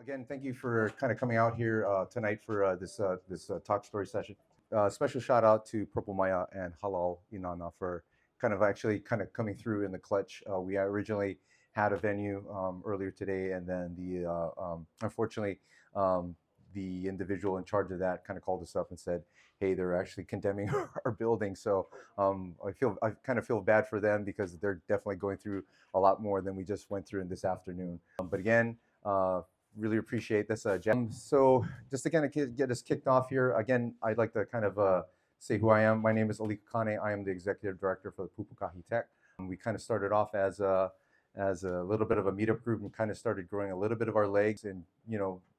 Again, thank you for kind of coming out here tonight for this talk story session. Special shout out to Purple Maya and Halal Inanna for kind of actually kind of coming through in the clutch. We originally had a venue earlier today, and then unfortunately the individual in charge of that kind of called us up and said, "Hey, they're actually condemning our building." So I kind of feel bad for them because they're definitely going through a lot more than we just went through in this afternoon. But again. Really appreciate this, Jen. So just to kind of get us kicked off here, again, I'd like to kind of say who I am. My name is Ali Kane. I am the executive director for the Pupukahi Tech. We kind of started off as a little bit of a meetup group and kind of started growing a little bit of our legs, and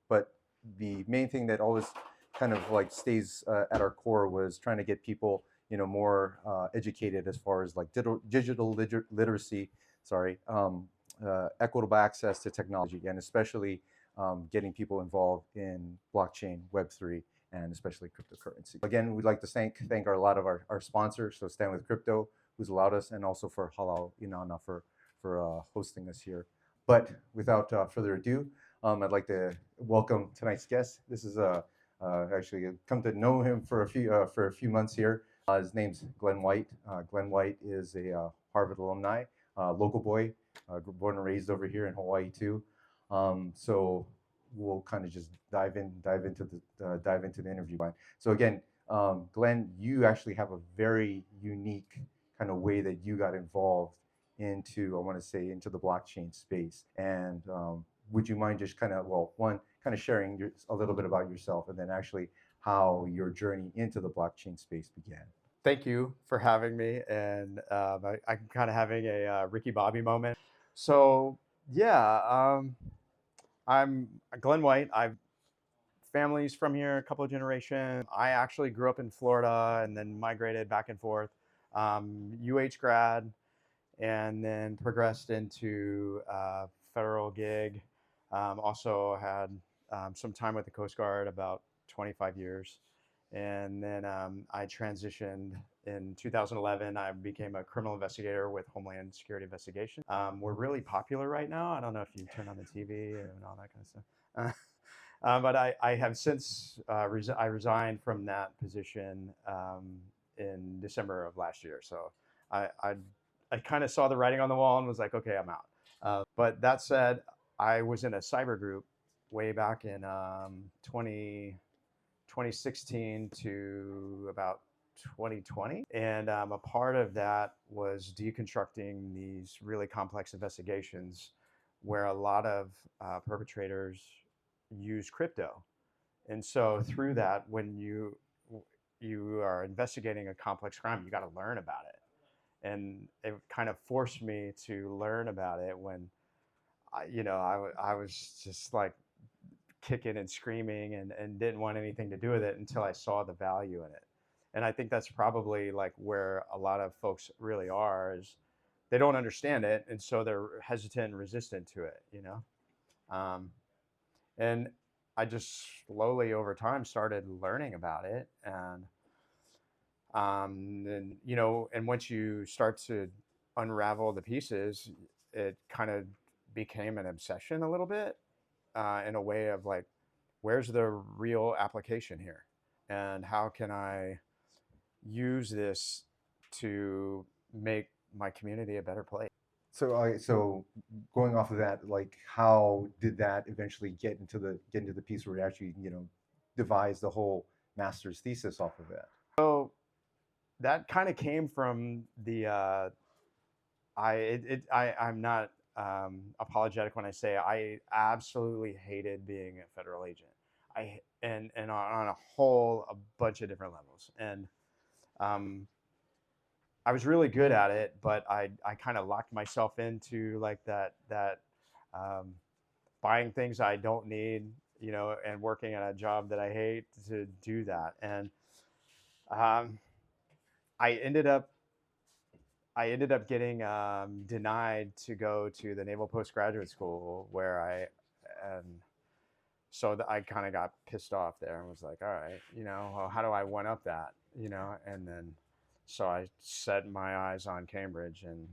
but the main thing that always kind of like stays at our core was trying to get people more educated as far as like digital literacy. Sorry. Equitable access to technology, and especially getting people involved in blockchain, Web3, and especially cryptocurrency. Again, we'd like to thank a lot of our sponsors, so Stand With Crypto, who's allowed us, and also for Halal Inanna for hosting us here. But without further ado, I'd like to welcome tonight's guest. This is actually come to know him for a few months here. His name's Glen White. Glen White is a Harvard alumni, local boy, born and raised over here in Hawaii too. So we'll kind of just dive into the interview. So again, Glenn, you actually have a very unique kind of way that you got involved into, I want to say, into the blockchain space. And would you mind just kind of, well, one, kind of sharing a little bit about yourself, and then actually how your journey into the blockchain space began? Thank you for having me, and I'm kind of having a Ricky Bobby moment. So yeah, I'm Glen White. I've families from here, a couple of generations. I actually grew up in Florida and then migrated back and forth. UH grad, and then progressed into federal gig. Also had some time with the Coast Guard, about 25 years. And then I transitioned in 2011. I became a criminal investigator with Homeland Security Investigation. We're really popular right now. I don't know if you turn on the TV and all that kind of stuff. But I have since I resigned from that position in December of last year. So I kind of saw the writing on the wall and was like, okay, I'm out. But that said, I was in a cyber group way back in 2016 to about 2020. And a part of that was deconstructing these really complex investigations where a lot of perpetrators use crypto. And so through that, when you are investigating a complex crime, you got to learn about it. And it kind of forced me to learn about it when I was just like kicking and screaming and didn't want anything to do with it until I saw the value in it. And I think that's probably like where a lot of folks really are, is they don't understand it, and so they're hesitant and resistant to it. And I just slowly over time started learning about it, and once you start to unravel the pieces, it kind of became an obsession a little bit, in a way of like, where's the real application here, and how can I use this to make my community a better place? So going off of that, like, how did that eventually get into the piece where you actually devised the whole master's thesis off of that? So that kind of came from the I'm not apologetic when I say I absolutely hated being a federal agent. And on a bunch of different levels. And I was really good at it, but I kind of locked myself into like that buying things I don't need, and working at a job that I hate to do that. And um, I ended up getting denied to go to the Naval Postgraduate School, where so I kind of got pissed off there and was like, all right, well, how do I one up that, and then so I set my eyes on Cambridge, and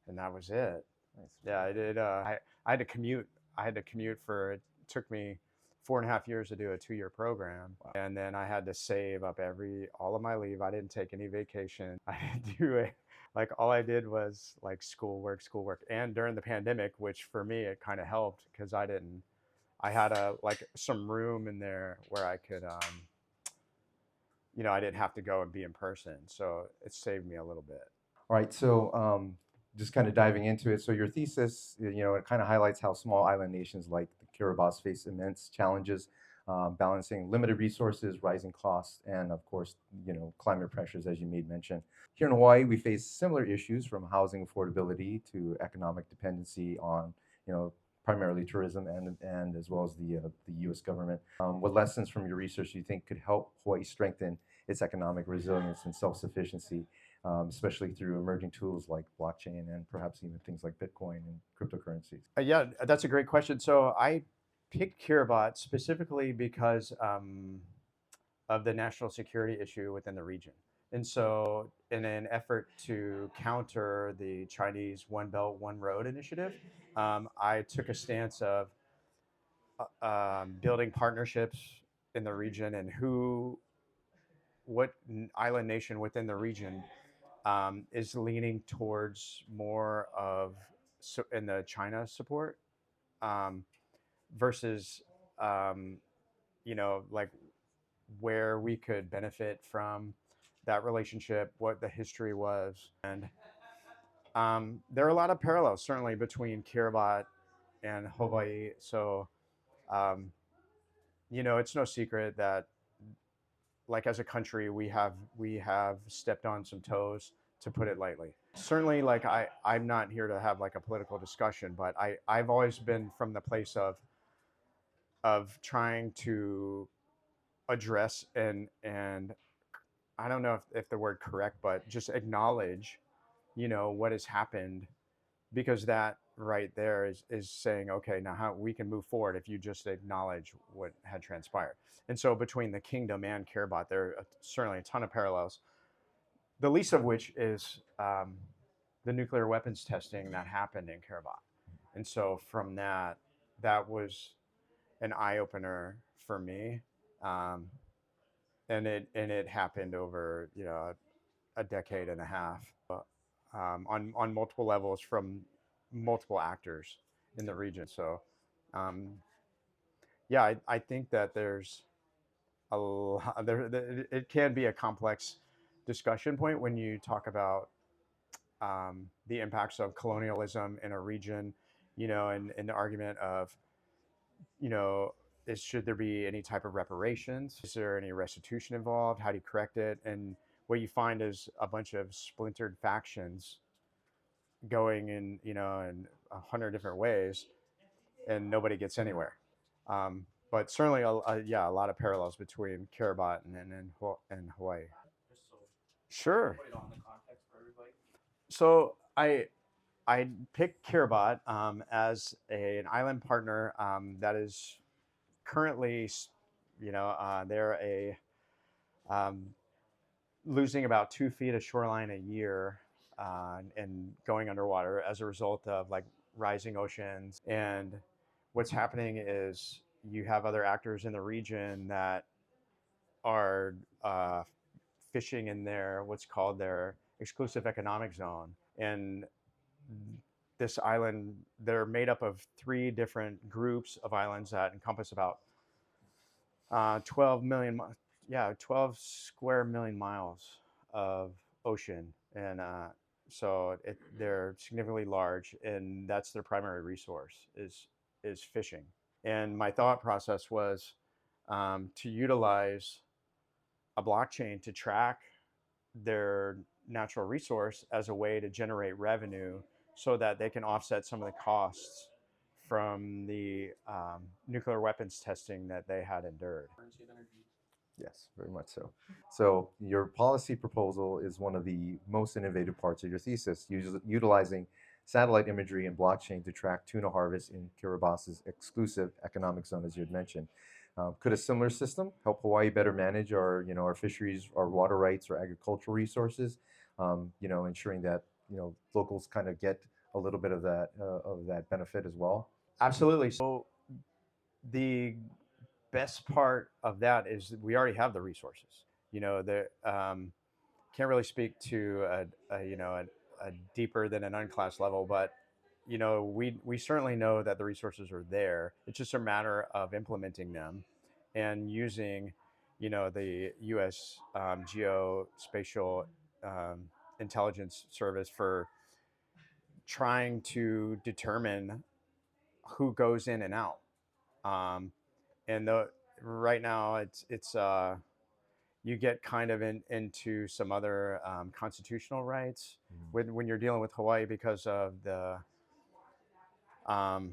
that was it. Nice. Yeah, I did. I had to commute. I had to commute for took me 4.5 years to do a 2-year program. Wow. And then I had to save up all of my leave. I didn't take any vacation. I didn't do it. Like all I did was like schoolwork, schoolwork. And during the pandemic, which for me, it kind of helped because I had like some room in there where I could, I didn't have to go and be in person. So it saved me a little bit. All right, so just kind of diving into it. So your thesis, it kind of highlights how small island nations like the Kiribati face immense challenges, balancing limited resources, rising costs, and of course, climate pressures, as you made mention. Here in Hawaii, we face similar issues from housing affordability to economic dependency on, primarily tourism and as well as the U.S. government. What lessons from your research do you think could help Hawaii strengthen its economic resilience and self-sufficiency, especially through emerging tools like blockchain and perhaps even things like Bitcoin and cryptocurrencies? Yeah, that's a great question. So I picked Kiribati specifically because of the national security issue within the region. And so, in an effort to counter the Chinese One Belt, One Road initiative, I took a stance of building partnerships in the region and what island nation within the region is leaning towards more of in the China support um, versus like where we could benefit from that relationship, what the history was, and there are a lot of parallels certainly between Kiribati and Hawaii. So um, it's no secret that like as a country we have stepped on some toes, to put it lightly. Certainly, like I'm not here to have like a political discussion, but I've always been from the place of trying to address and I don't know if the word correct, but just acknowledge, what has happened, because that right there is saying, okay, now how we can move forward if you just acknowledge what had transpired. And so between the kingdom and Kiribati, there are certainly a ton of parallels. The least of which is the nuclear weapons testing that happened in Kiribati. And so from that was an eye opener for me. Um, and it happened over a decade and a half, on multiple levels from multiple actors in the region. So um, yeah, I think that there's a lot there. It can be a complex discussion point when you talk about the impacts of colonialism in a region, and the argument of you know, should there be any type of reparations? Is there any restitution involved? How do you correct it? And what you find is a bunch of splintered factions going in 100 different ways, and nobody gets anywhere. But certainly, yeah, a lot of parallels between Kiribati and Hawaii. Sure. So I picked Kiribati as an island partner that is currently, they're um, losing about 2 feet of shoreline a year and going underwater as a result of like rising oceans. And what's happening is you have other actors in the region that are fishing in their what's called their exclusive economic zone. And this island, they're made up of 3 different groups of islands that encompass about 12 million, yeah, 12 square million miles of ocean. And so they're significantly large, and that's their primary resource is fishing. And my thought process was to utilize a blockchain to track their natural resource as a way to generate revenue so that they can offset some of the costs from the nuclear weapons testing that they had endured. Yes, very much so. So your policy proposal is one of the most innovative parts of your thesis, utilizing satellite imagery and blockchain to track tuna harvest in Kiribati's exclusive economic zone, as you had mentioned. Could a similar system help Hawaii better manage our fisheries, our water rights, or agricultural resources? Ensuring that locals kind of get a little bit of that benefit as well. Absolutely. So the best part of that is we already have the resources. The can't really speak to a deeper than an unclass level, but we certainly know that the resources are there. It's just a matter of implementing them and using the U.S. Geospatial um, Intelligence Service for trying to determine who goes in and out. Um, and right now it's you get kind of into some other constitutional rights when you're dealing with Hawaii because of the um,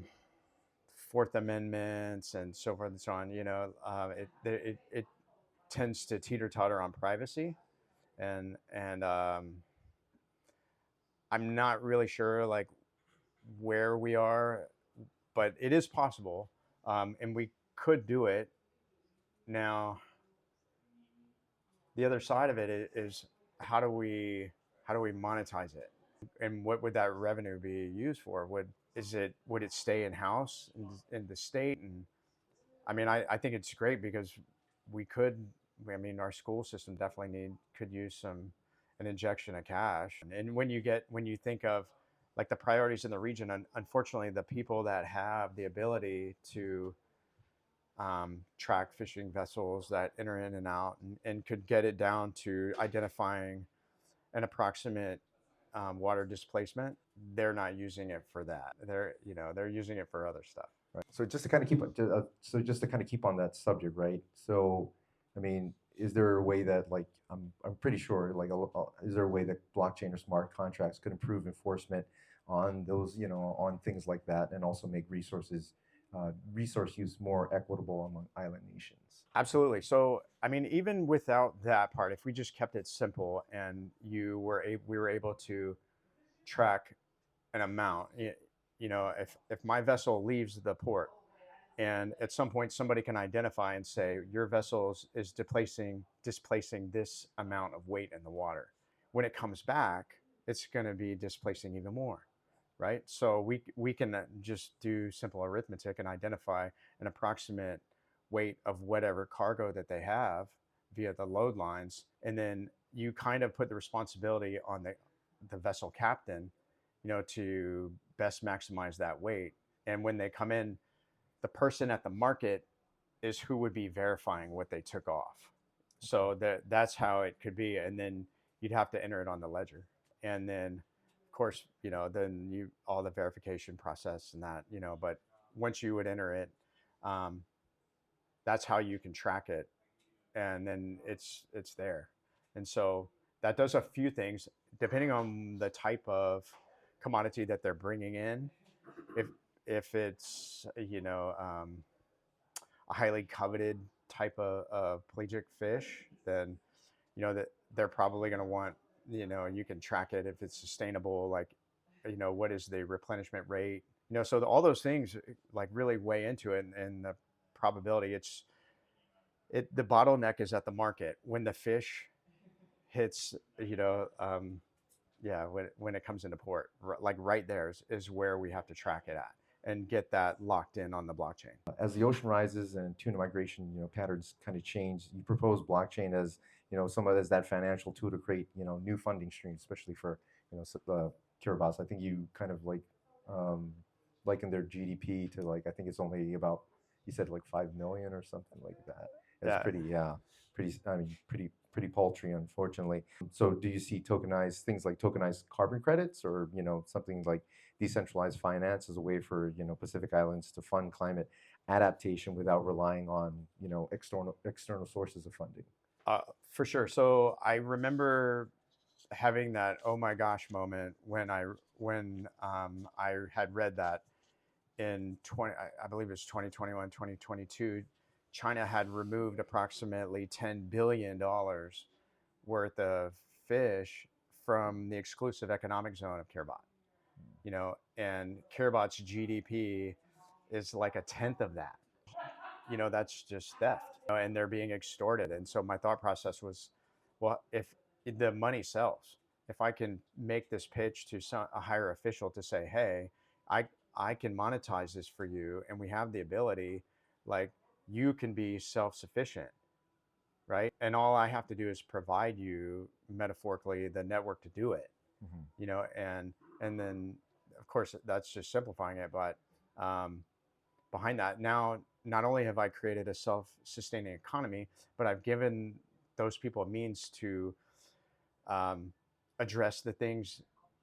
Fourth Amendments and so forth and so on. It tends to teeter totter on privacy, and I'm not really sure like where we are, but it is possible, and we could do it. Now, the other side of it is how do we monetize it, and what would that revenue be used for? Would it stay in house in the state? And I mean, I think it's great because we could. I mean, our school system definitely could use an injection of cash. And when you think of like the priorities in the region, unfortunately, the people that have the ability to track fishing vessels that enter in and out, and could get it down to identifying an approximate water displacement, they're not using it for that. They're using it for other stuff. Right. So just to kind of keep on that subject, right? So, I mean, is there a way that like I'm pretty sure like is there a way that blockchain or smart contracts could improve enforcement on those on things like that and also make resource use more equitable among island nations? Absolutely. So, I mean, even without that part, if we just kept it simple and we were able to track an amount, if my vessel leaves the port and at some point somebody can identify and say your vessel is displacing this amount of weight in the water, when it comes back it's going to be displacing even more, right? So we can just do simple arithmetic and identify an approximate weight of whatever cargo that they have via the load lines, and then you kind of put the responsibility on the vessel captain, to best maximize that weight. And when they come in, the person at the market is who would be verifying what they took off. So that's how it could be, and then you'd have to enter it on the ledger, and then of course then you all the verification process and that But once you would enter it, um, that's how you can track it, and then it's there. And so that does a few things depending on the type of commodity that they're bringing in. If it's a highly coveted type of pelagic fish, then that they're probably going to want, you can track it if it's sustainable, like what is the replenishment rate, so all those things like really weigh into it, and the probability. The bottleneck is at the market when the fish hits, yeah, when it comes into port, like right there is where we have to track it at and get that locked in on the blockchain. As the ocean rises and tuna migration, patterns kind of change, you propose blockchain as, somewhat as that financial tool to create, new funding streams, especially for, Kiribati. I think you kind of like liken their GDP to like, I think it's only about, you said like 5 million or something like that. It's Yeah. I mean, pretty paltry, unfortunately. So do you see things like tokenized carbon credits, or, something like decentralized finance as a way for, Pacific Islands to fund climate adaptation without relying on, external sources of funding? For sure. So I remember having that oh my gosh moment when I had read that in 20, I believe it was 2021, 2022, China had removed approximately $10 billion worth of fish from the exclusive economic zone of Kiribati. And Kiribati's GDP is like a tenth of that. That's just theft, and they're being extorted. And so my thought process was, well, if the money sells, if I can make this pitch to a higher official to say, hey, I I can monetize this for you, and we have the ability, like you can be self-sufficient, right? And all I have to do is provide you metaphorically the network to do it, Hmm. and then of course that's just simplifying it, but um, behind that now, not only have I created a self-sustaining economy, but I've given those people a means to um, address the things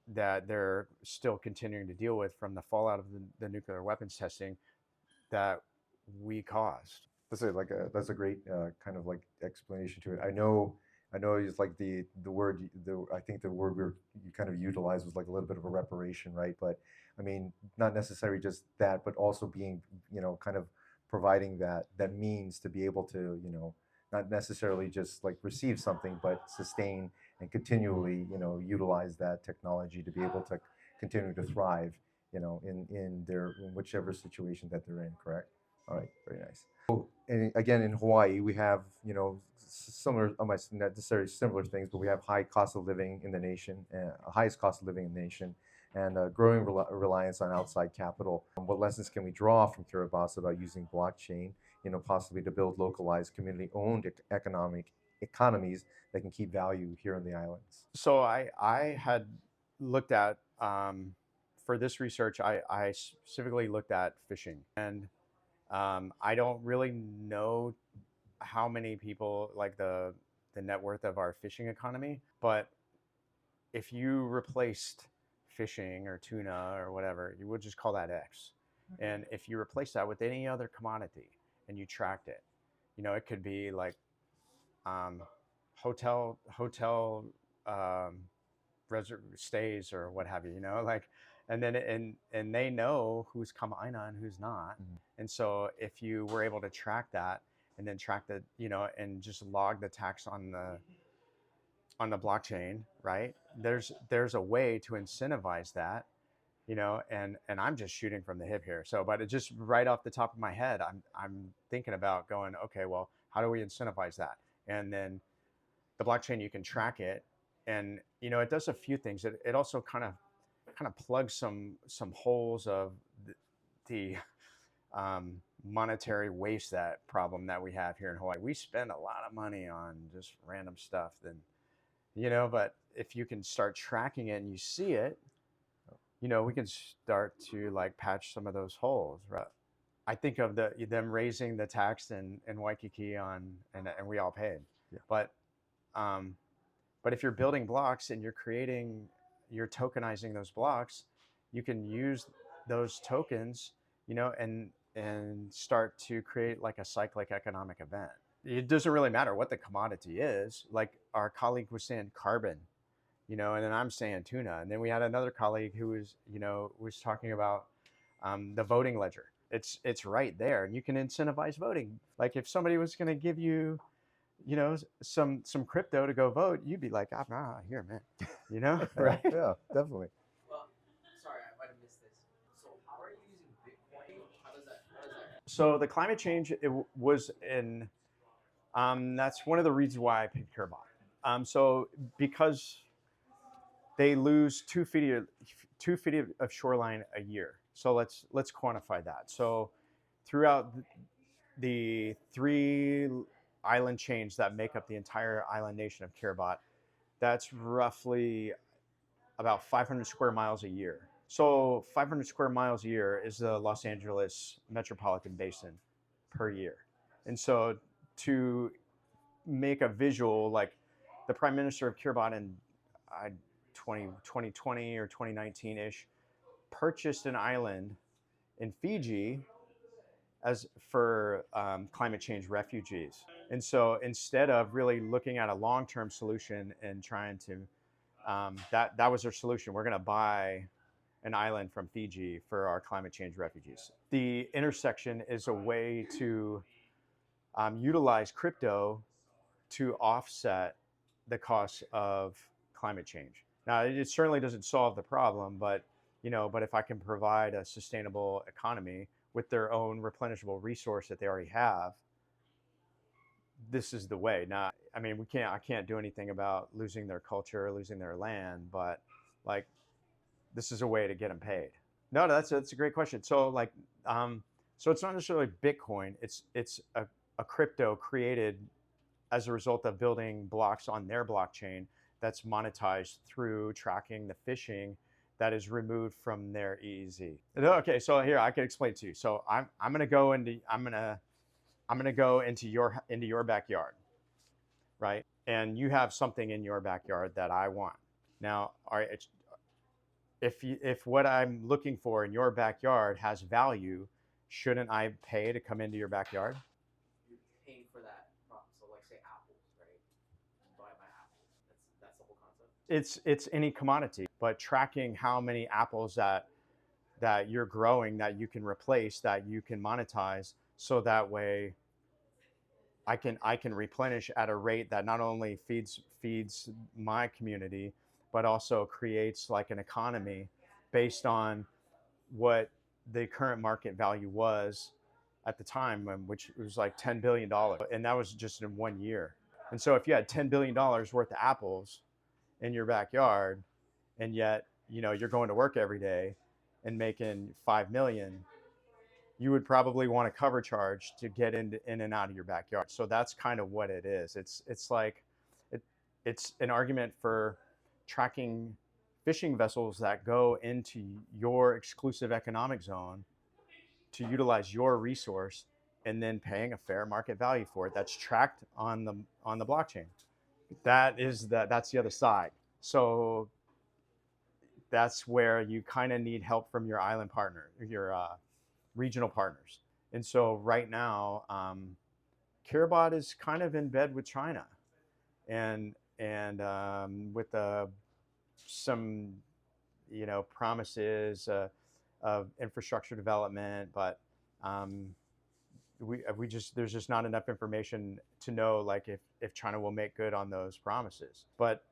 that they're still continuing to deal with from the fallout of the nuclear weapons testing that we caused. That's a great kind of like explanation to it. I know it's like the word the I think the word you kind of utilized was like a little bit of a reparation, right? But I mean, not necessarily just that, but also being, kind of providing that means to be able to, not necessarily just like receive something, but sustain and continually, utilize that technology to be able to continue to thrive, in whichever situation that they're in. Correct. All right, very nice. And again, in Hawaii, we have, similar, almost not necessarily similar things, but we have high cost of living in the nation, highest cost of living in the nation, and growing reliance on outside capital. What lessons can we draw from Kiribati about using blockchain, possibly to build localized, community-owned economic economies that can keep value here on the islands? So I had looked at for this research, I specifically looked at fishing, and I don't really know how many people like the net worth of our fishing economy, but if you replaced fishing or tuna or whatever, you would just call that X. And if you replace that with any other commodity and you tracked it, it could be like um, hotel um, stays or what have you, like, and then and they know who's kamaaina and who's not. Mhm. And so if you were able to track that and then track the, and just log the tax on the blockchain, right? There's a way to incentivize that, and I'm just shooting from the hip here. So, but it just right off the top of my head, I'm thinking about going, okay, well, how do we incentivize that? And then the blockchain, you can track it, and it does a few things. It also kind of plugs some holes of the monetary waste, that problem that we have here in Hawaii. We spend a lot of money on just random stuff, then but if you can start tracking it and you see it, we can start to like patch some of those holes, right? I think of them raising the tax in Waikiki and we all paid, Yeah. but um, if you're building blocks and you're tokenizing those blocks, you can use those tokens, and start to create like a cyclic economic event. It doesn't really matter what the commodity is. Like our colleague was saying carbon, and then I'm saying tuna. And then we had another colleague who was talking about the voting ledger. It's right there, and you can incentivize voting. Like if somebody was going to give you, some crypto to go vote, you'd be like, here, man, Yeah, right? yeah, definitely. So the climate change, was in that's one of the reasons why I picked Kiribati. So because they lose 2 feet of shoreline a year. So let's quantify that. So throughout the three island chains that make up the entire island nation of Kiribati, that's roughly about 500 square miles a year. So 500 square miles a year is the Los Angeles metropolitan basin per year. And so to make a visual, like the prime minister of Kiribati in 2020 or 2019-ish purchased an island in Fiji as for climate change refugees. And so instead of really looking at a long-term solution and trying to, that was their solution. We're going to buy an island from Fiji for our climate change refugees. The intersection is a way to utilize crypto to offset the costs of climate change. Now, it certainly doesn't solve the problem, but if I can provide a sustainable economy with their own replenishable resource that they already have, this is the way. Now, I mean, I can't do anything about losing their culture, losing their land, but like, this is a way to get them paid. No, that's a great question. So, like, So it's not necessarily Bitcoin. It's a crypto created as a result of building blocks on their blockchain that's monetized through tracking the phishing that is removed from their EEZ. Okay, so here I can explain to you. So I'm gonna go into I'm gonna go into your backyard, right? And you have something in your backyard that I want. Now, all right, if what I'm looking for in your backyard has value, shouldn't I pay to come into your backyard? You're paying for that problem. So like say apples, right? You buy my apples. That's the whole concept. It's any commodity, but tracking how many apples that you're growing that you can replace, that you can monetize, so that way I can replenish at a rate that not only feeds my community, but also creates like an economy based on what the current market value was at the time, which was like $10 billion, and that was just in 1 year. And so if you had $10 billion worth of apples in your backyard, and yet you're going to work every day and making 5 million, you would probably want a cover charge to get in and out of your backyard. So that's kind of what it is. It's like it, it's an argument for tracking fishing vessels that go into your exclusive economic zone to utilize your resource, and then paying a fair market value for it that's tracked on the blockchain. That's the other side. So that's where you kind of need help from your island partner, your regional partners. And so right now, Kiribati is kind of in bed with China, and with some promises of infrastructure development, but we just there's just not enough information to know like if China will make good on those promises. But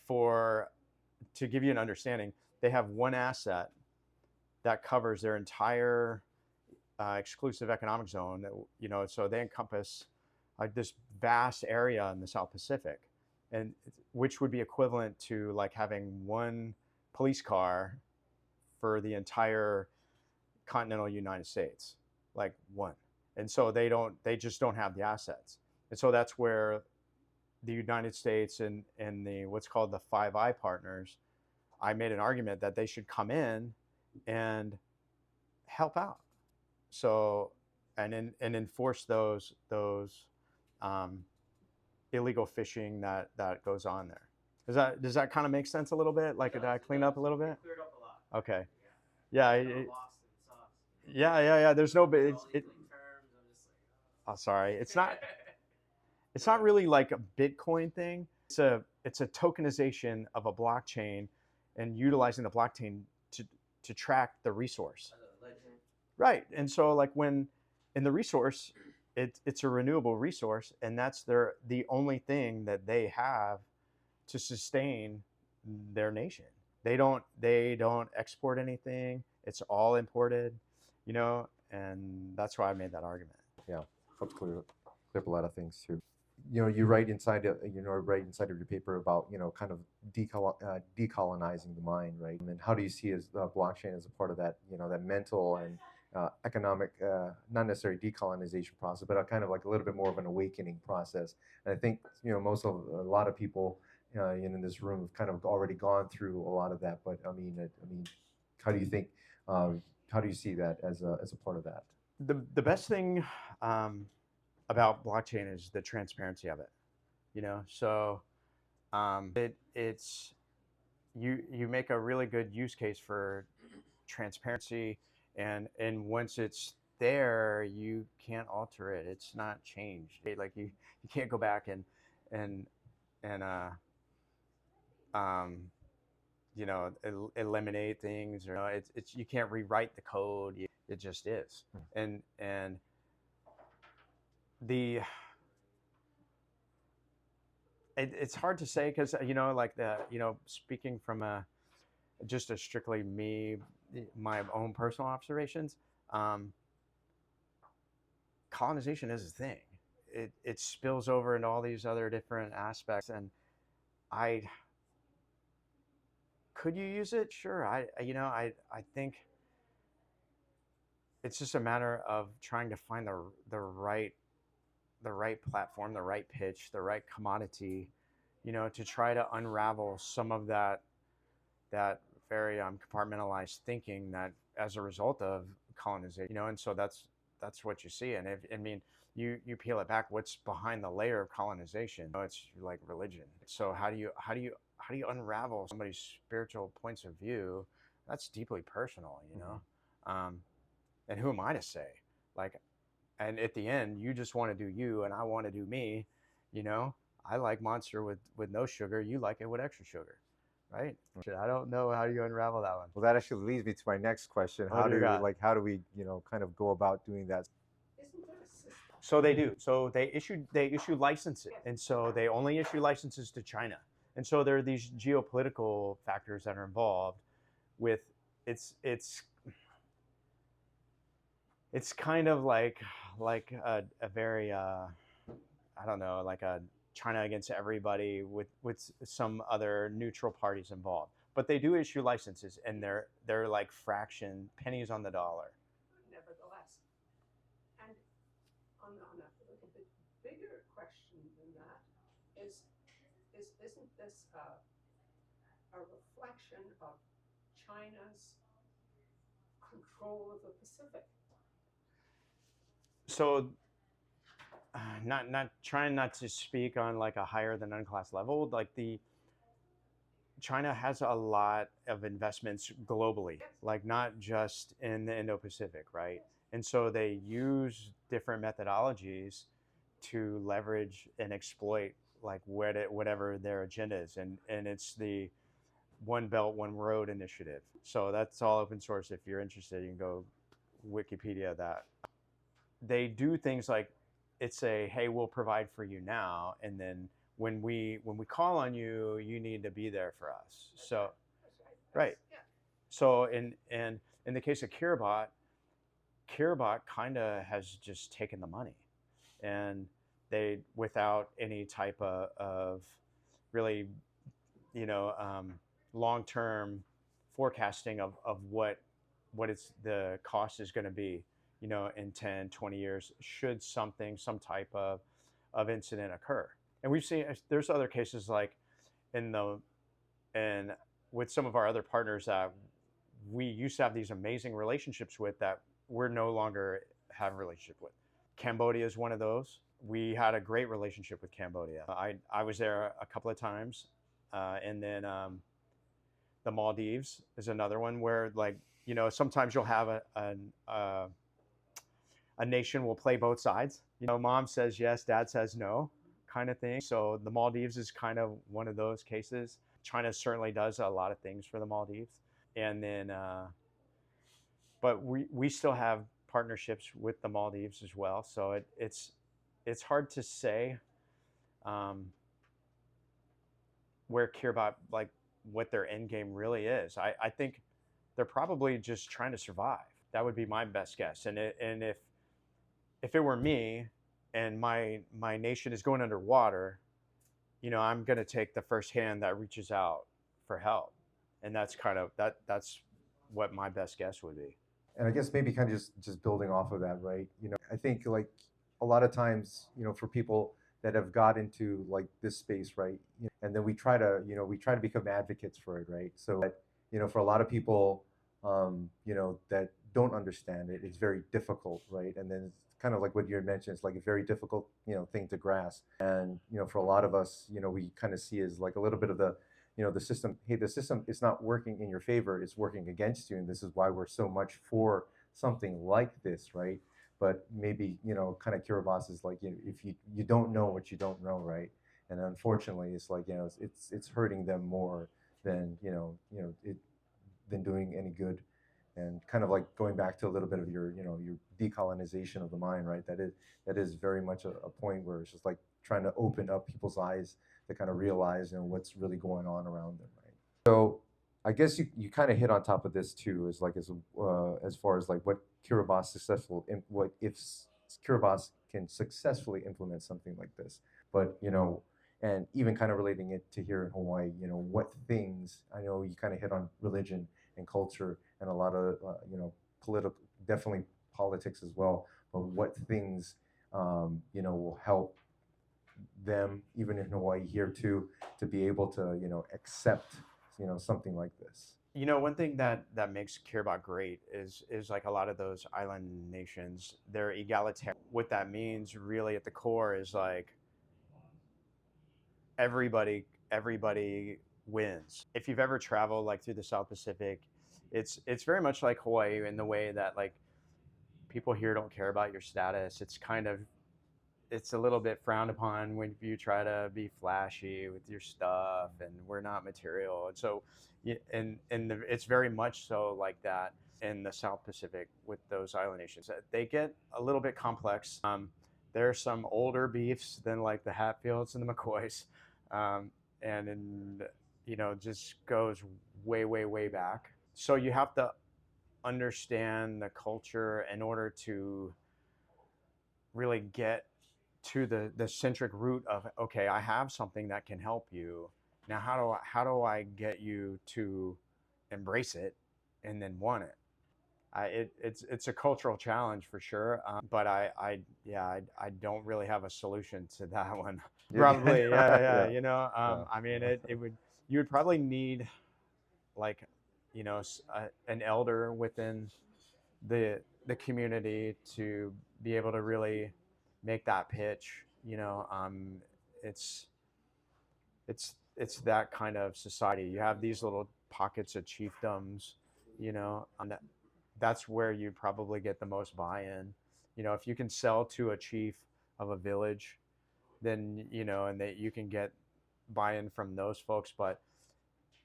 for to give you an understanding, they have one asset that covers their entire exclusive economic zone. So they encompass like this vast area in the South Pacific, and which would be equivalent to like having one police car for the entire continental United States, like one. And so they just don't have the assets. And so that's where the United States and the what's called the Five Eye partners, I made an argument that they should come in and help out. So and enforce those illegal fishing that goes on there. Does that kind of make sense a little bit? Like, did I clean up a little bit? Cleared up a lot. Okay. Yeah. Yeah. I got lost in sauce. Yeah. There's no bit. All these like terms. I'm just like. Oh, sorry. It's not really like a Bitcoin thing. It's a tokenization of a blockchain, and utilizing the blockchain to track the resource. Right. And so like when in the resource, it's a renewable resource, and that's the only thing that they have to sustain their nation. They don't export anything. It's all imported, and that's why I made that argument. Yeah, helps clear up a lot of things too. You write inside of your paper about kind of decolonizing the mind, right? And how do you see as blockchain as a part of that, that mental and economic, not necessarily decolonization process, but a kind of like a little bit more of an awakening process. And I think a lot of people in this room have kind of already gone through a lot of that. But I mean, how do you think? How do you see that as a part of that? The best thing about blockchain is the transparency of it. So it's you make a really good use case for transparency, and once it's there, you can't alter it. It's not changed. Like you can't go back and eliminate things, or it's you can't rewrite the code. It just is. And the it's hard to say because like speaking from just a strictly my own personal observations, colonization is a thing. It spills over into all these other different aspects, and could you use it? Sure. I think it's just a matter of trying to find the right platform, the right pitch, the right commodity, to try to unravel some of that very compartmentalized thinking that as a result of colonization, and so that's what you see. And if I mean, you peel it back, what's behind the layer of colonization? It's like religion. So how do you unravel somebody's spiritual points of view? That's deeply personal, and who am I to say? Like, and at the end, you just want to do you, and I want to do me. You know, I like Monster with no sugar. You like it with extra sugar, right? I don't know how you unravel that one. Well, that actually leads me to my next question. What do you got? How do we kind of go about doing that? Isn't there a system? So they do. So they issue licenses, and so they only issue licenses to China. And so there are these geopolitical factors that are involved with it's kind of like a very I don't know, like a China against everybody with some other neutral parties involved. But they do issue licenses, and they're like fraction pennies on the dollar. Nevertheless, and on a little bit bigger question than that isn't this a reflection of China's control of the Pacific? So not trying not to speak on like a higher than unclass level, like the China has a lot of investments globally, like not just in the Indo-Pacific, right? And so they use different methodologies to leverage and exploit like whatever their agenda is, and it's the One Belt One Road initiative. So that's all open source. If you're interested, you can go Wikipedia that. They do things like it's a hey, we'll provide for you now, and then when we call on you, you need to be there for us. So right. So in the case of Kiribati kind of has just taken the money, and they without any type of really long-term forecasting of what it's the cost is going to be in 10 20 years should some type of incident occur. And we've seen there's other cases like and with some of our other partners that we used to have these amazing relationships with that we're no longer have a relationship with. Cambodia is one of those. We had a great relationship with Cambodia. I was there a couple of times, and then the Maldives is another one where sometimes you'll have a nation will play both sides. Mom says yes, dad says no, kind of thing. So the Maldives is kind of one of those cases. China certainly does a lot of things for the Maldives, and then but we still have partnerships with the Maldives as well. So it's hard to say where Kiribati, like what their end game really is. I think they're probably just trying to survive. That would be my best guess. And if it were me and my nation is going underwater, I'm going to take the first hand that reaches out for help. And that's kind of that's what my best guess would be. And I guess maybe kind of just building off of that, right? I think like a lot of times, for people that have got into like this space, right? And then we try to become advocates for it, right? So that, for a lot of people, that don't understand it, it's very difficult, right? And then it's kind of like what you mentioned, it's like a very difficult, thing to grasp. And, for a lot of us, we kind of see as like a little bit of the, the system, hey, the system is not working in your favor, it's working against you. And this is why we're so much for something like this, right? But maybe, kind of Kiribati is like, if you don't know what you don't know, right? And unfortunately, it's like, it's hurting them more than, than doing any good. And kind of like going back to a little bit of your decolonization of the mind, right? That is very much a point where it's just like trying to open up people's eyes to kind of realize, what's really going on around them, right? So I guess you kind of hit on top of this too, is like as far as like what what if Kiribati can successfully implement something like this, but and even kind of relating it to here in Hawaii, what things, I know you kind of hit on religion and culture and a lot of political, definitely politics as well, but what things will help them, even in Hawaii here too, to be able to accept something like this. One thing that makes Kiribati great is like a lot of those island nations, they're egalitarian. What that means really at the core is like everybody wins. If you've ever traveled like through the South Pacific, it's very much like Hawaii in the way that like people here don't care about your status. It's a little bit frowned upon when you try to be flashy with your stuff, and we're not material. And so, it's very much so like that in the South Pacific with those island nations. They get a little bit complex. There are some older beefs than like the Hatfields and the McCoys, and just goes way back. So you have to understand the culture in order to really get to the centric root of, okay, I have something that can help you. Now how do I get you to embrace it and then want it? It's a cultural challenge for sure, but I don't really have a solution to that one. Probably, yeah. I mean, you would probably need like an elder within the community to be able to really make that pitch. It's it's that kind of society. You have these little pockets of chiefdoms, and that's where you probably get the most buy-in. If you can sell to a chief of a village, then and that you can get buy-in from those folks. But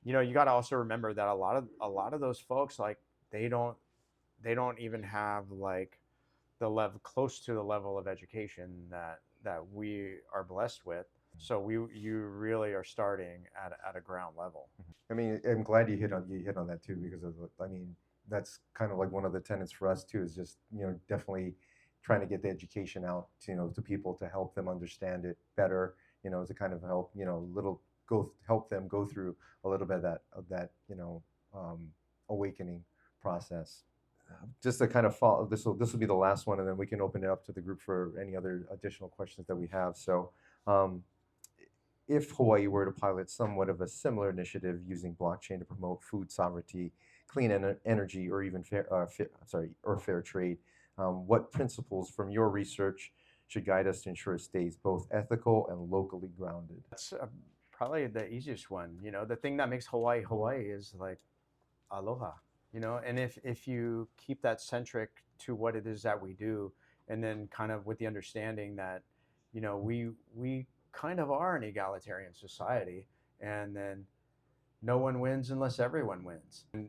you got to also remember that a lot of those folks, like they don't even have like the level close to the level of education that we are blessed with. So you really are starting at a ground level. I mean, I'm glad you hit on that too, because I mean, that's kind of like one of the tenets for us too, is just definitely trying to get the education out to people, to help them understand it better, to kind of help help them go through a little bit of that awakening process. Just to kind of follow, this will be the last one, and then we can open it up to the group for any other additional questions that we have. So, if Hawaii were to pilot somewhat of a similar initiative using blockchain to promote food sovereignty, clean energy, or even fair trade, what principles from your research should guide us to ensure it stays both ethical and locally grounded? That's probably the easiest one. The thing that makes Hawaii Hawaii is like aloha. And if you keep that centric to what it is that we do, and then kind of with the understanding that we kind of are an egalitarian society, and then no one wins unless everyone wins. And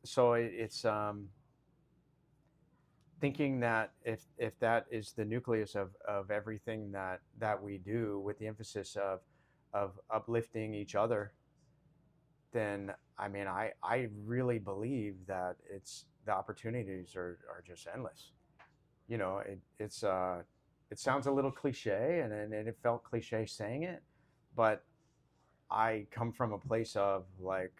so it's thinking that if that is the nucleus of everything that we do, with the emphasis of uplifting each other, then I mean, I really believe that the opportunities are just endless. It sounds a little cliche, and it felt cliche saying it, but I come from a place of like,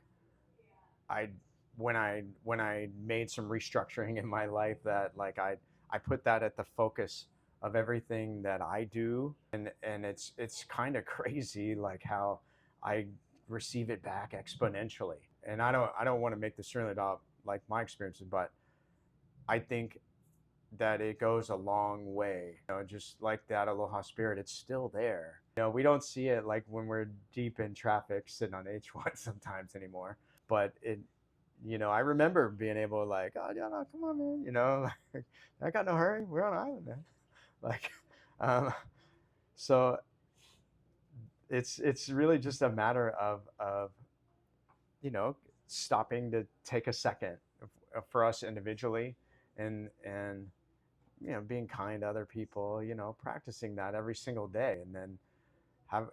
I when I made some restructuring in my life, that like I put that at the focus of everything that I do, and it's kind of crazy like how I receive it back exponentially. And I don't want to make this certainly about like my experiences, but I think that it goes a long way. Just like that aloha spirit, it's still there. We don't see it like when we're deep in traffic sitting on H1 sometimes anymore, but I remember being able to like, oh yeah, no, come on, man, like, I got no hurry. We're on an island, man. Like, so it's really just a matter of stopping to take a second for us individually, and being kind to other people, practicing that every single day. And then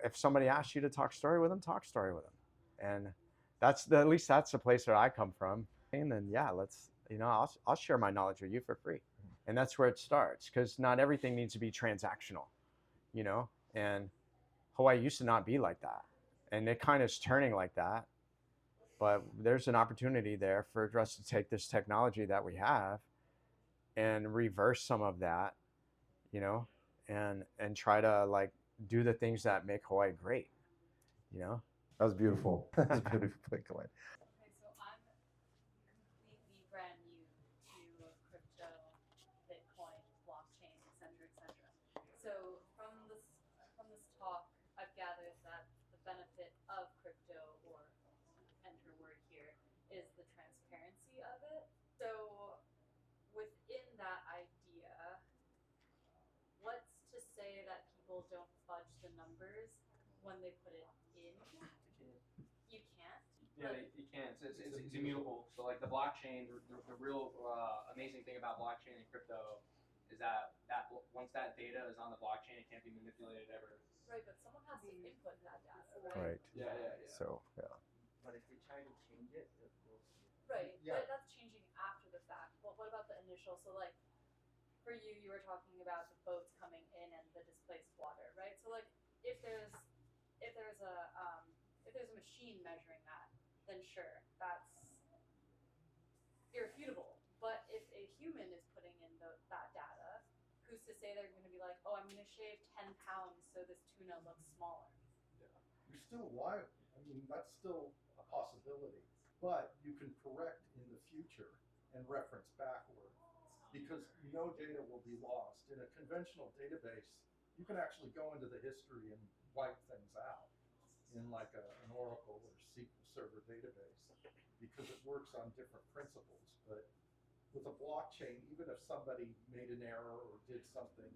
if somebody asks you to talk story with them, talk story with them. And at least that's the place where I come from. And then yeah, let's I'll share my knowledge with you for free. And that's where it starts, because not everything needs to be transactional, and Hawaii used to not be like that, and it kind of is turning like that. But there's an opportunity there for us to take this technology that we have and reverse some of that, you know, and try to like do the things that make Hawaii great, you know. That was beautiful. That's beautiful, Glenn. Okay, so I'm completely brand new to crypto, Bitcoin, blockchain, etc., etc. So from this talk, I've gathered that the benefit of crypto, or enter word here, is the transparency of it. So within that idea, what's to say that people don't fudge the numbers when they put it in? You can't. Yeah, you can. It's immutable. So like the blockchain, the real amazing thing about blockchain and crypto is that once that data is on the blockchain, it can't be manipulated ever. Right, but someone has to input that data, right? Right. Yeah. So yeah. But if they try to change it, Right, Yeah. but that's changing after the fact. Well, what about the initial? So like, for you, you were talking about the boats coming in and the displaced water, right? So like, if there's if there's a if there's a machine measuring that, then sure, that's irrefutable. But if a human is putting in that data, who's to say they're going to be like, oh, I'm going to shave 10 pounds so this tuna looks smaller? You're still liable. I mean, that's still a possibility. But you can correct in the future and reference backward because no data will be lost. In a conventional database, you can actually go into the history and wipe things out in like an Oracle or SQL Server database because it works on different principles. But with a blockchain, even if somebody made an error or did something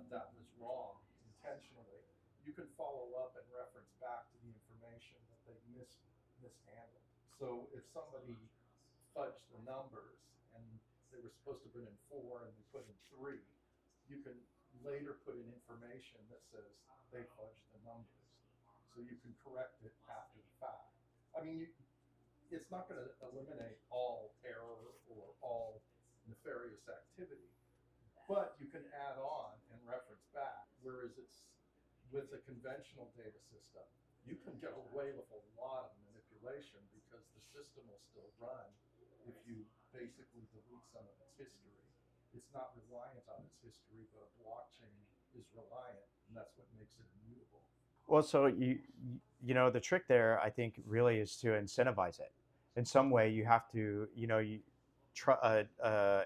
that was wrong intentionally, you can follow up and reference back to the information that they mishandled. So if somebody fudged the numbers and they were supposed to put in 4 and they put in 3, you can later put in information that says they fudged the numbers. So you can correct it after the fact. I mean, it's not going to eliminate all error or all nefarious activity, but you can add on and reference back. Whereas it's with a conventional data system, you can get away with a lot of manipulation because the system will still run if you basically delete some of its history. It's not reliant on its history, but a blockchain is reliant, and that's what makes it immutable. Well, so you know, the trick there, I think, really is to incentivize it. In some way, you have to, you know,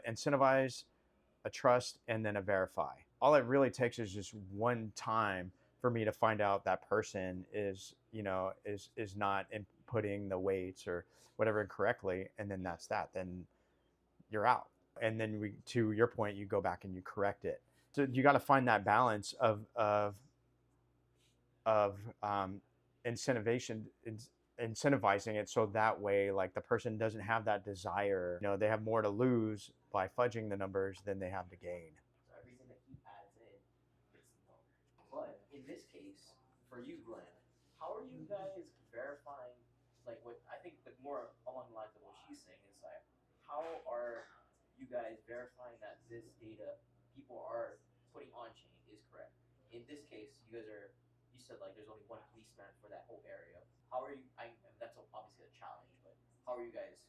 incentivize a trust and then a verify. All it really takes is just one time for me to find out that person is, you know, is not inputting the weights or whatever incorrectly, and then that's that. Then you're out. And then to your point, you go back and you correct it. So you got to find that balance of incentivizing it so that way like the person doesn't have that desire, you know, they have more to lose by fudging the numbers than they have to gain. So everything that he adds in gets null. But in this case, for you, Glenn, how are you guys verifying? Like what I think the more along the lines of what she's saying is like, how are you guys verifying that this data people are putting on chain is correct? In this case, you said like there's only one policeman for that whole area. How are you? That's obviously a challenge, but how are you guys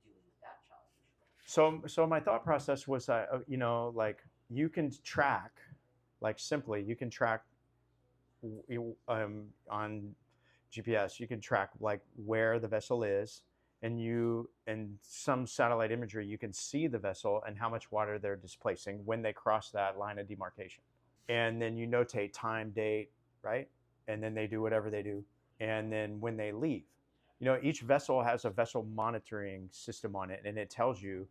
dealing with that challenge? So my thought process was that you know, like you can track, like simply you can track on GPS, you can track like where the vessel is, and some satellite imagery you can see the vessel and how much water they're displacing when they cross that line of demarcation. And then you notate time, date, right? And then they do whatever they do. And then when they leave, you know, each vessel has a vessel monitoring system on it, and it tells you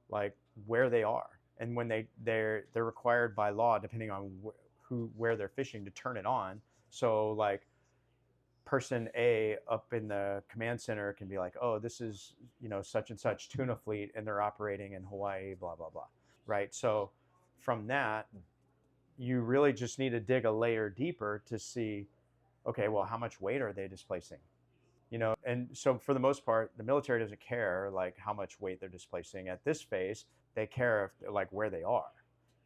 like where they are and when they're required by law, depending on where they're fishing, to turn it on. So like person A up in the command center can be like, oh, this is, you know, such and such tuna fleet and they're operating in Hawaii, blah, blah, blah. Right. So from that, you really just need to dig a layer deeper to see, okay, well, how much weight are they displacing? You know, and so for the most part, the military doesn't care like how much weight they're displacing at this phase. They care if like where they are,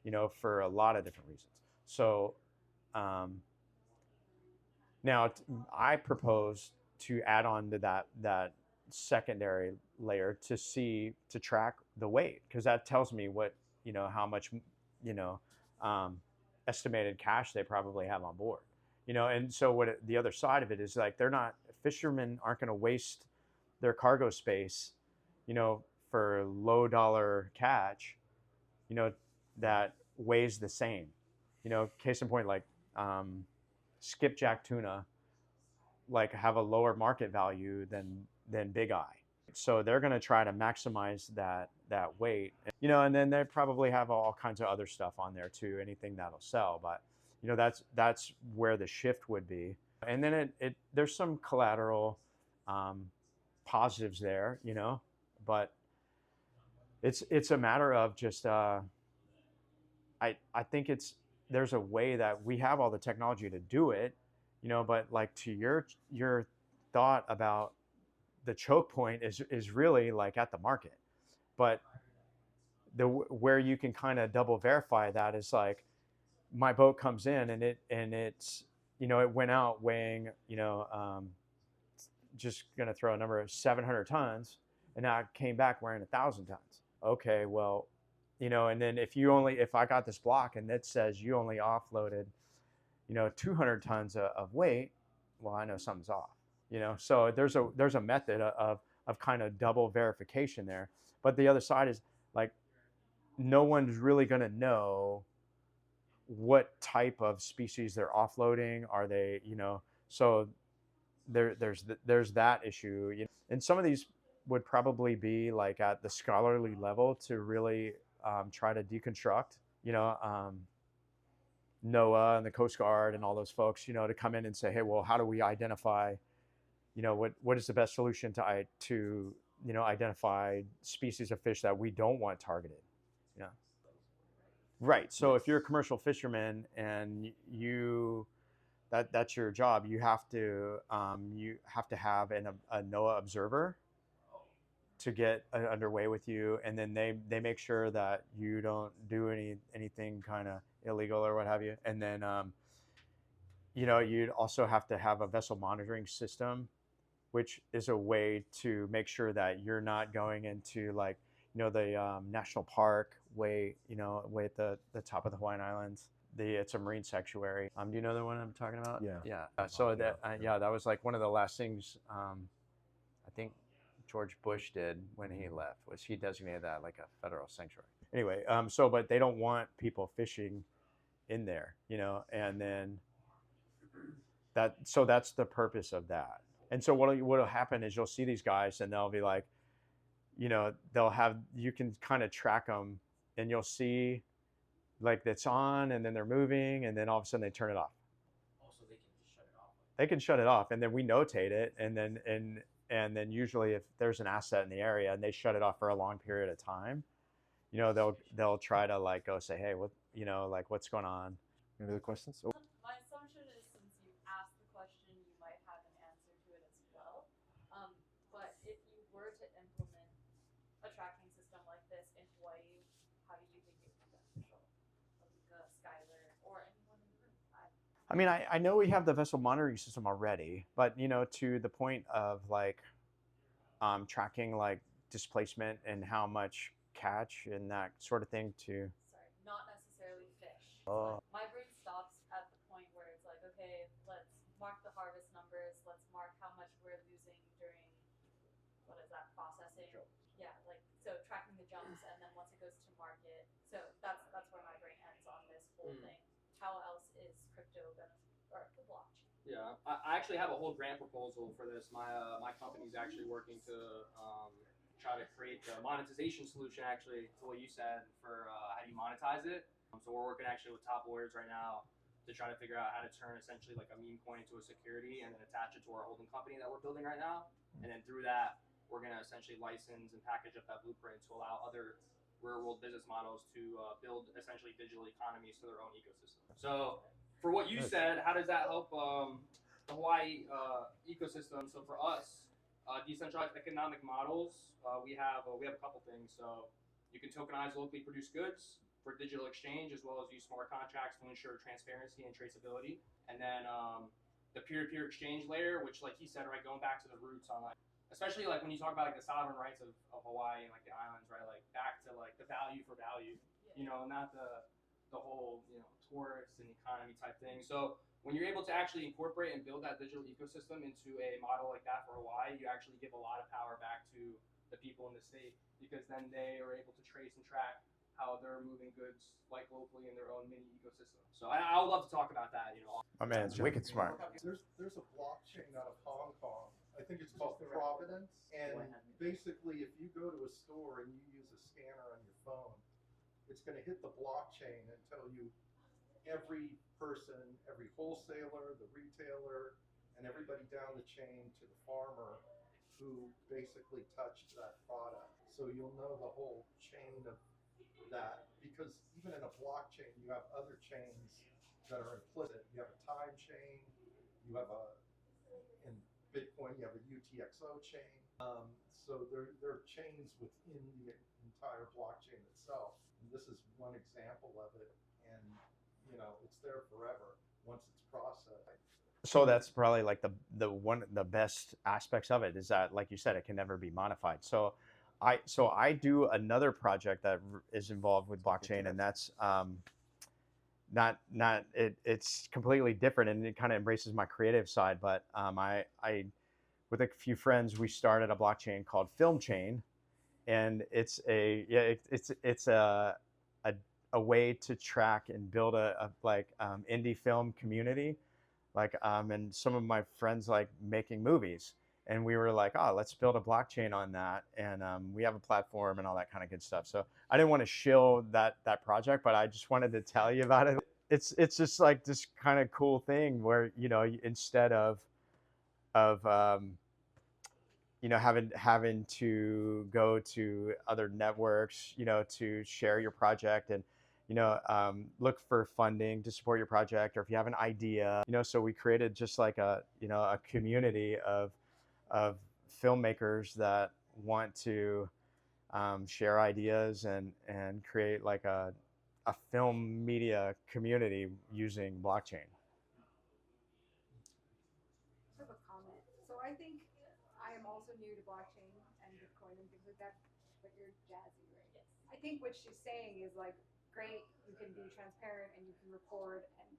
you know, for a lot of different reasons. So now I propose to add on to that secondary layer to track the weight, because that tells me what, how much, you know um, estimated cash they probably have on board. And so the other side of it is, like, fishermen aren't going to waste their cargo space, for low dollar catch, you know that weighs the same. Case in point, like, skipjack tuna, like, have a lower market value than big eye. So they're going to try to maximize that weight, and then they probably have all kinds of other stuff on there too, anything that'll sell. But that's where the shift would be. And then it there's some collateral positives there, but it's a matter of just I think there's a way that we have all the technology to do it, but, like, to your thought about the choke point is really, like, at the market. But where you can kind of double verify that is, like, my boat comes in and it's it went out weighing, just gonna throw a number of 700 tons, and now it came back weighing 1,000 tons. Okay, well, and then if I got this block and it says you only offloaded 200 tons of weight, well, I know something's off. So there's a method of kind of double verification there. But the other side is, like, no one's really going to know what type of species they're offloading. Are they, so there's that issue. And some of these would probably be, like, at the scholarly level to really try to deconstruct, NOAA and the Coast Guard and all those folks, to come in and say, hey, well, how do we identify, what is the best solution to identify species of fish that we don't want targeted. Right. So if you're a commercial fisherman and that's your job, you have to have a NOAA observer to get underway with you, and then they make sure that you don't do anything kind of illegal or what have you. And then you'd also have to have a vessel monitoring system, which is a way to make sure that you're not going into, like, the national park way at the top of the Hawaiian Islands. It's a marine sanctuary. Do you know the one I'm talking about? Yeah. So that was, like, one of the last things I think George Bush did when he left, was he designated that like a federal sanctuary. Anyway, but they don't want people fishing in there, and then that's the purpose of that. And so what'll happen is, you'll see these guys and they'll be like, you can kind of track them, and you'll see, like, that's on, and then they're moving, and then all of a sudden they turn it off. Also, they can just shut it off. They can shut it off, and then we notate it, and then usually, if there's an asset in the area and they shut it off for a long period of time, they'll try to, like, go say, hey, what, like, what's going on? Any other questions? Oh. My assumption is, since you asked the question, you might have an answer to it as well. But if you were to implement a tracking system like this in Hawaii, how do you think it would be beneficial? Alika, Skylar, or anyone in the room? I mean, I know we have the vessel monitoring system already, but, to the point of, like, tracking, like, displacement and how much catch and that sort of thing Sorry, not necessarily fish. Oh. My brain stops at the point where it's like, okay, let's mark the harvest numbers. Let's mark how much we're losing during, what is that, processing? Yeah, like, so tracking the jumps, and then once it goes to market. So that's where my brain ends on this whole thing. How else is crypto or the blockchain? Yeah, I actually have a whole grant proposal for this. My company's actually working to try to create the monetization solution, actually, to what you said, for how do you monetize it. So we're working actually with top lawyers right now to try to figure out how to turn essentially like a meme coin into a security, and then attach it to our holding company that we're building right now. And then through that, we're going to essentially license and package up that blueprint to allow other real world business models to build essentially digital economies to their own ecosystem. So for what you said, how does that help the Hawaii ecosystem? So for us, decentralized economic models, we have a couple things. So you can tokenize locally produced goods for digital exchange, as well as use smart contracts to ensure transparency and traceability. And then the peer-to-peer exchange layer, which, like he said, right, going back to the roots on, like, especially like when you talk about like the sovereign rights of Hawaii and like the islands, right? Like back to like the value for value, not the whole tourist and economy type thing. So when you're able to actually incorporate and build that digital ecosystem into a model like that for Hawaii, you actually give a lot of power back to the people in the state, because then they are able to trace and track how they're moving goods like locally in their own mini ecosystem. So I would love to talk about that. My man's wicked smart. There's a blockchain out of Hong Kong. I think it's called Providence. And basically, if you go to a store and you use a scanner on your phone, it's going to hit the blockchain and tell you every person, every wholesaler, the retailer, and everybody down the chain to the farmer who basically touched that product. So you'll know the whole chain of that, because even in a blockchain, you have other chains that are implicit. You have a time chain, you have in Bitcoin, you have a UTXO chain. So there are chains within the entire blockchain itself. And this is one example of it. And, it's there forever once it's processed. So that's probably like the best aspects of it is that, like you said, it can never be modified. So I do another project that is involved with blockchain, and that's it's completely different, and it kind of embraces my creative side. But I with a few friends, we started a blockchain called Film Chain, and it's a way to track and build a indie film community, and some of my friends like making movies, and we were like, oh, let's build a blockchain on that, and we have a platform and all that kind of good stuff. So I didn't want to shill that project, but I just wanted to tell you about it. It's just like this kind of cool thing where instead of having to go to other networks, to share your project and look for funding to support your project, or if you have an idea, so we created just like a community of filmmakers that want to share ideas and create like a film media community using blockchain. I have a comment. So I think I am also new to blockchain and Bitcoin and things like that, but you're jazzy, right? Yes. I think what she's saying is like, great, you can be transparent and you can record and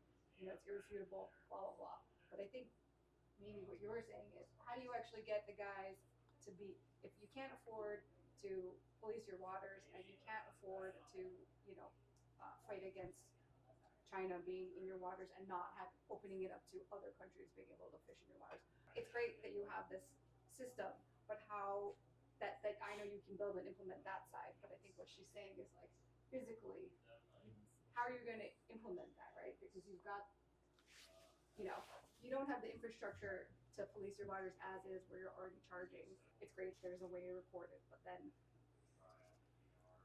it's irrefutable, blah blah blah. But I think maybe what you're saying is, how do you actually get the guys to be, if you can't afford to police your waters and you can't afford to fight against China being in your waters and not opening it up to other countries being able to fish in your waters. It's great that you have this system, but how that I know you can build and implement that side, but I think what she's saying is like physically, how are you going to implement that, right? Because you've got, you don't have the infrastructure to police your waters as is, where you're already charging. It's great there's a way to report it, but then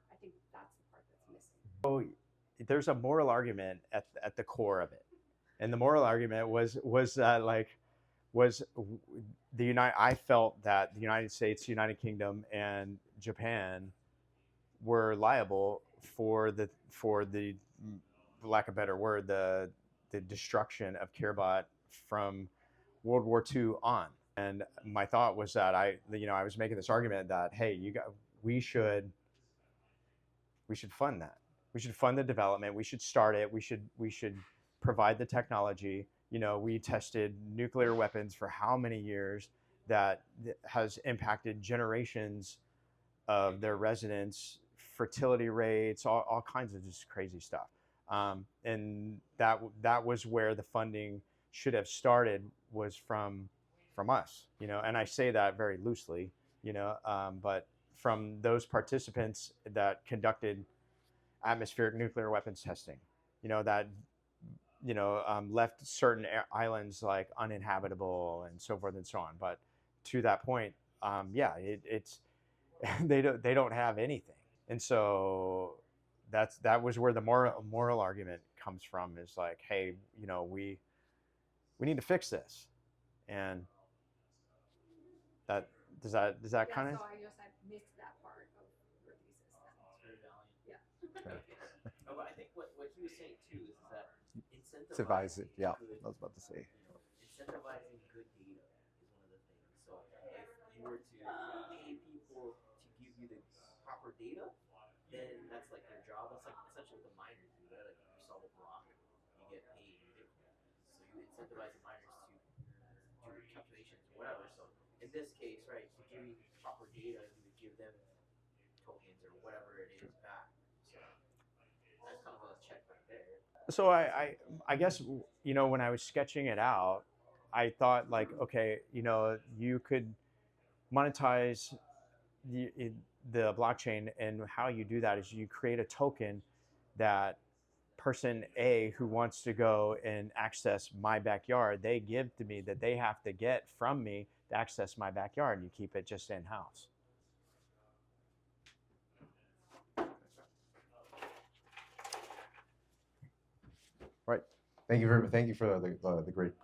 I think that's the part that's missing. So there's a moral argument at the core of it, and the moral argument was I felt that the United States, United Kingdom, and Japan were liable for the lack of a better word, the destruction of Kiribati from World War II on. And my thought was that I was making this argument that, hey, we should fund that. We should fund the development. We should start it. We should provide the technology. We tested nuclear weapons for how many years that has impacted generations of their residents, fertility rates, all kinds of just crazy stuff. And that was where the funding should have started, was from us. And I say that very loosely, but from those participants that conducted atmospheric nuclear weapons testing, that left certain islands like uninhabitable and so forth and so on. But to that point, it's they don't have anything, and so that was where the moral argument comes from. Is like, hey, we need to fix this, and that does that Yeah, kind of. so I missed that part of your thesis then. It's very valiant. Yeah. No, but I think what he was saying too is that Incentivize it. Yeah, good, I was about to say. incentivizing good data is one of the things. So if you you were to pay people to give you the proper data, then that's like their job. That's like essentially what the miners do, right? Like you solve a block, you get paid in Bitcoin. So you incentivize the miners to do calculations or whatever. So in this case, right, to give you proper data, you would give them tokens or whatever it is back. So that's kind of a check right there. So I guess, you know, when I was sketching it out, I thought like, okay, you know, you could monetize the blockchain, and how you do that is you create a token that person A who wants to go and access my backyard, they give to me, that they have to get from me to access my backyard, and you keep it just in house. Right. Thank you for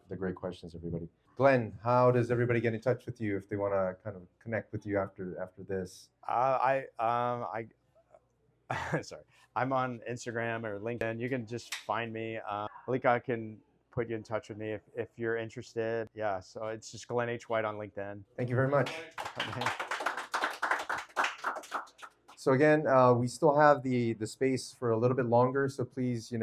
the great questions, everybody. Glenn, how does everybody get in touch with you if they want to kind of connect with you after this? Sorry, I'm on Instagram or LinkedIn. You can just find me. Lika can put you in touch with me if you're interested. Yeah, so it's just Glen H. White on LinkedIn. Thank you very much. So again, we still have the space for a little bit longer. So please,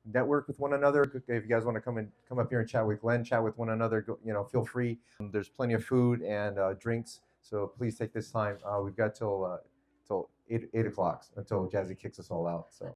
network with one another. If you guys want to come up here and chat with Glenn, chat with one another, feel free. There's plenty of food and drinks. So please take this time. We've got till 8 o'clock until Jazzy kicks us all out. So.